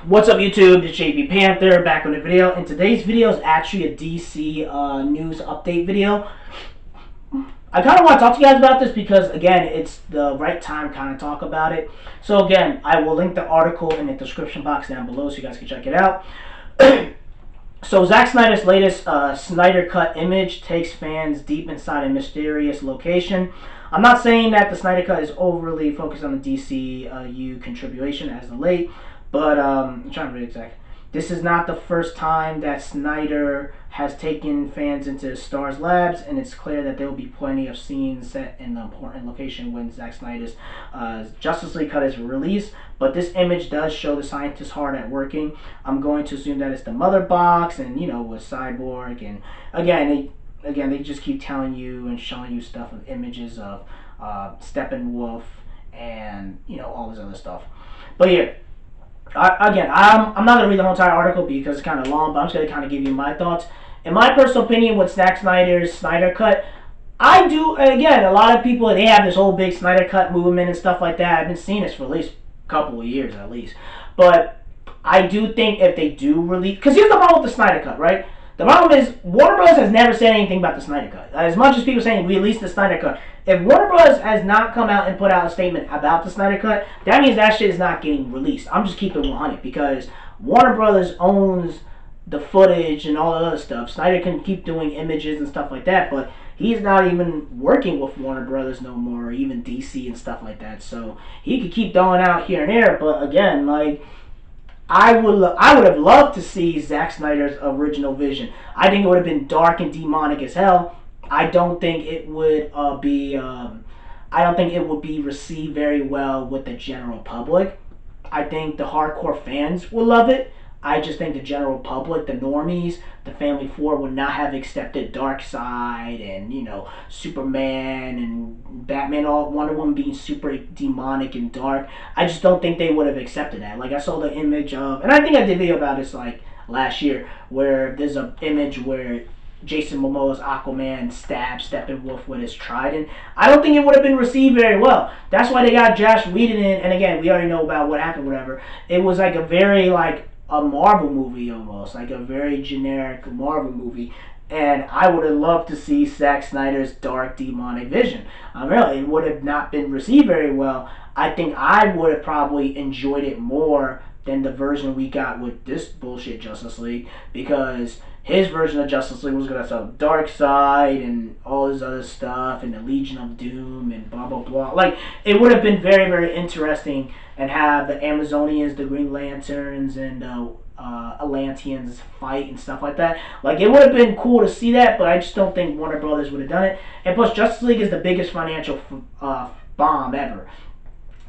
What's up YouTube, it's JB Panther back on the video, and today's video is actually a DC news update video. I kind of want to talk to you guys about this because, again, it's the right time kind of talk about it. So again, I will link the article in the description box down below so you guys can check it out. So Zack Snyder's latest Snyder Cut Image takes fans deep inside a mysterious location. I'm not saying that the Snyder Cut is overly focused on the DCU contribution as of late, but I'm trying to read exact. This is not the first time that Snyder has taken fans into Star's labs, and it's clear that there will be plenty of scenes set in the important location when Zack Snyder's Justice League cut is released. But this image does show the scientists hard at working. I'm going to assume that it's the mother box, and with Cyborg, and again they just keep telling you and showing you stuff of images of Steppenwolf and all this other stuff. But yeah. I'm not going to read the whole entire article because it's kind of long, but I'm just going to kind of give you my thoughts. In my personal opinion, with Zack Snyder's Snyder Cut, I do, again, a lot of people, they have this whole big Snyder Cut movement and stuff like that. I've been seeing this for at least a couple of years at least. But I do think if they do release, because here's the problem with the Snyder Cut, right? The problem is Warner Bros. Has never said anything about the Snyder Cut. As much as people saying release the Snyder Cut, if Warner Bros. Has not come out and put out a statement about the Snyder Cut, that means that shit is not getting released. I'm just keeping it 100 because Warner Bros. Owns the footage and all the other stuff. Snyder can keep doing images and stuff like that, but he's not even working with Warner Brothers no more, or even DC and stuff like that. So he could keep throwing out here and there, but again, I would have loved to see Zack Snyder's original vision. I think it would have been dark and demonic as hell. I don't think it would be received very well with the general public. I think the hardcore fans will love it. I just think the general public, the normies, the Family Four would not have accepted Darkseid and Superman and Batman, all Wonder Woman being super demonic and dark. I just don't think they would have accepted that. Like I saw the image of, and I think I did a video about this last year, where there's an image where Jason Momoa's Aquaman stabs Steppenwolf with his trident. I don't think it would have been received very well. That's why they got Josh Whedon in, and again, we already know about what happened, whatever. It was like a very a Marvel movie almost, like a very generic Marvel movie. And I would have loved to see Zack Snyder's dark demonic vision. Really, it would have not been received very well. I think I would have probably enjoyed it more than the version we got with this bullshit Justice League, because his version of Justice League was going to have Darkseid and all this other stuff and the Legion of Doom and blah blah blah. It would have been very, very interesting, and have the Amazonians, the Green Lanterns, and Atlanteans fight and stuff like that. It would have been cool to see that, but I just don't think Warner Brothers would have done it. And plus, Justice League is the biggest financial bomb ever.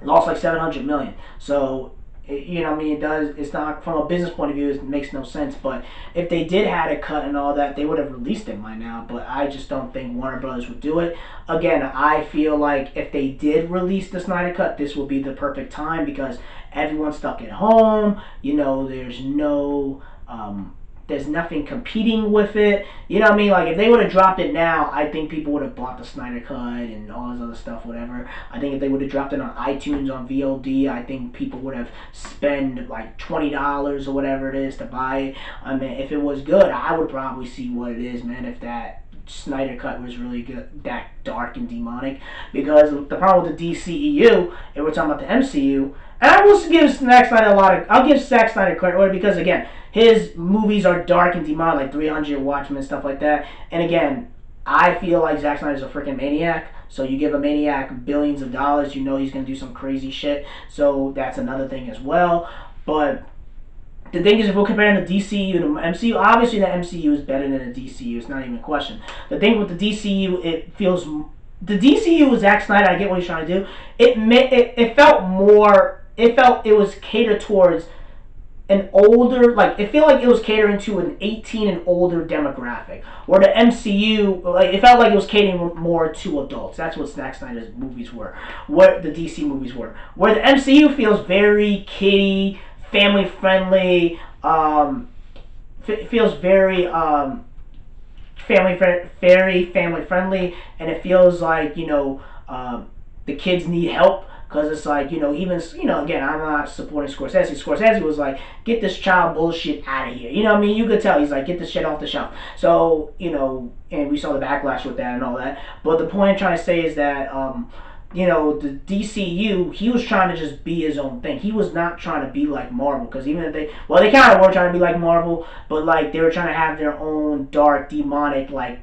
Lost like $700 million. So it does. It's not, from a business point of view, it makes no sense. But if they did had a cut and all that, they would have released it by now. But I just don't think Warner Brothers would do it. Again, I feel like if they did release the Snyder Cut, this would be the perfect time because everyone's stuck at home. There's nothing competing with it. You know what I mean? If they would have dropped it now, I think people would have bought the Snyder Cut and all this other stuff, whatever. I think if they would have dropped it on iTunes, on VOD, I think people would have spent $20 or whatever it is to buy it. I mean, if it was good, I would probably see what it is, man, if that Snyder Cut was really good, that dark and demonic. Because the problem with the DCEU, if we're talking about the MCU, and I will give Zack Snyder I'll give Zack Snyder credit because, again, his movies are dark and demonic, like 300, Watchmen, stuff like that. And again, I feel like Zack Snyder's a freaking maniac. So you give a maniac billions of dollars, he's going to do some crazy shit. So that's another thing as well. But the thing is, if we're comparing the DCU to the MCU, obviously the MCU is better than the DCU. It's not even a question. The thing with the DCU, it feels... The DCU with Zack Snyder, I get what he's trying to do. It felt more... It felt it was catered towards an older, it felt like it was catering to an 18 and older demographic. Where the MCU, it felt like it was catering more to adults. That's what Zack Snyder's movies were. What the DC movies were. Where the MCU feels very kiddie, family friendly, feels very very family friendly, and it feels like the kids need help. Because it's like, even, again, I'm not supporting Scorsese. Scorsese was like, get this child bullshit out of here. You know what I mean? You could tell. He's like, get this shit off the shelf. So, and we saw the backlash with that and all that. But the point I'm trying to say is that, the DCU, he was trying to just be his own thing. He was not trying to be like Marvel, because even if they kind of were trying to be like Marvel, but like they were trying to have their own dark, demonic, like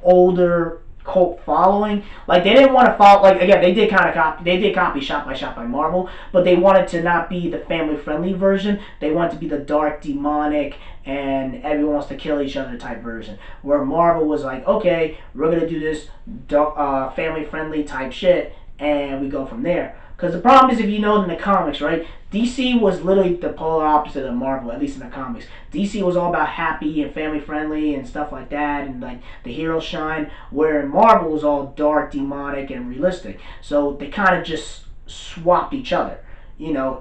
older cult following. Like they didn't want to follow. Like again, they did copy shot by Marvel, but they wanted to not be the family friendly version. They wanted to be the dark, demonic, and everyone wants to kill each other type version. Where Marvel was like, okay, we're gonna do this family friendly type shit, and we go from there. Because the problem is, if you know in the comics, right, DC was literally the polar opposite of Marvel, at least in the comics. DC was all about happy and family friendly and stuff like that, and like the heroes shine, where Marvel was all dark, demonic, and realistic. So they kind of just swapped each other,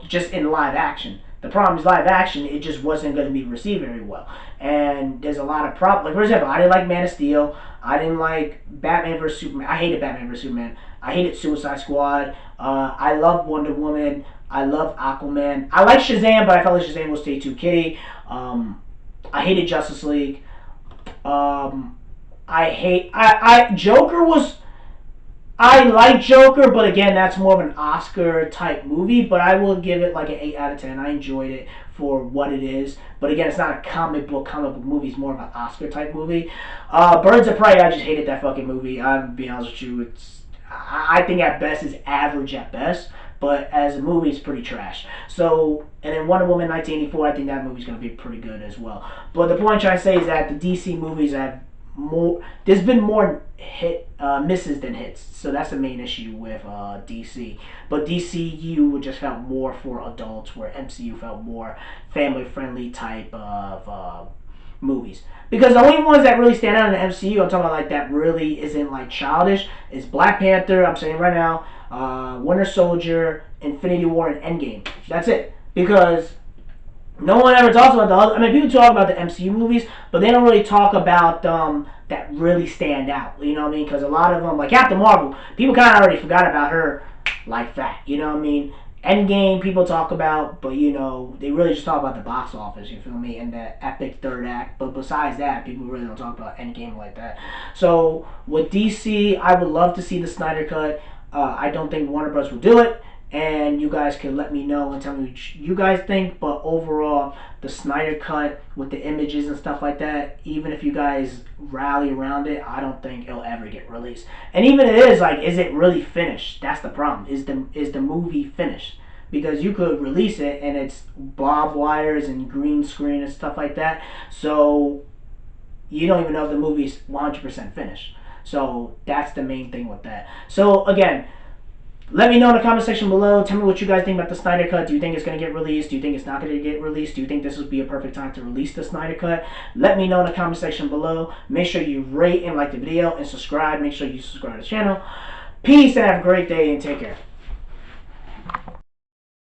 just in live action. The problem is live action, it just wasn't going to be received very well. And there's a lot of problems. Like, for example, I didn't like Man of Steel. I didn't like Batman vs. Superman. I hated Batman vs. Superman. I hated Suicide Squad. I love Wonder Woman. I love Aquaman. I like Shazam, but I felt like Shazam was stay too kitty. I hated Justice League. Joker was... I like Joker, but again, that's more of an Oscar type movie. But I will give it like an 8 out of 10. I enjoyed it for what it is. But again, it's not a comic book movie. It's more of an Oscar type movie. Birds of Prey, I just hated that fucking movie. I'm being honest with you. I think at best it's average at best. But as a movie, it's pretty trash. So, and then Wonder Woman 1984, I think that movie's going to be pretty good as well. But the point I'm trying to say is that the DC movies have there's been more misses than hits, so that's the main issue with DC. But DCU just felt more for adults, where MCU felt more family friendly type of movies. Because the only ones that really stand out in the MCU, I'm talking about like that really isn't like childish, is Black Panther. I'm saying right now, Winter Soldier, Infinity War, and Endgame. That's it. Because no one ever talks about the other. I mean, people talk about the MCU movies, but they don't really talk about that really stand out. You know what I mean? Because a lot of them, like Captain Marvel, people kind of already forgot about her like that. You know what I mean? Endgame, people talk about, but they really just talk about the box office. You feel me? And the epic third act. But besides that, people really don't talk about Endgame like that. So with DC, I would love to see the Snyder Cut. I don't think Warner Bros. Will do it. And you guys can let me know and tell me what you guys think. But overall, the Snyder Cut with the images and stuff like that, even if you guys rally around it, I don't think it'll ever get released. And even if it is, like, is it really finished? That's the problem. Is the movie finished? Because you could release it and it's barbed wires and green screen and stuff like that. So you don't even know if the movie's 100% finished. So that's the main thing with that. So again, let me know in the comment section below. Tell me what you guys think about the Snyder Cut. Do you think it's going to get released? Do you think it's not going to get released? Do you think this would be a perfect time to release the Snyder Cut? Let me know in the comment section below. Make sure you rate and like the video and subscribe. Make sure you subscribe to the channel. Peace and have a great day and take care.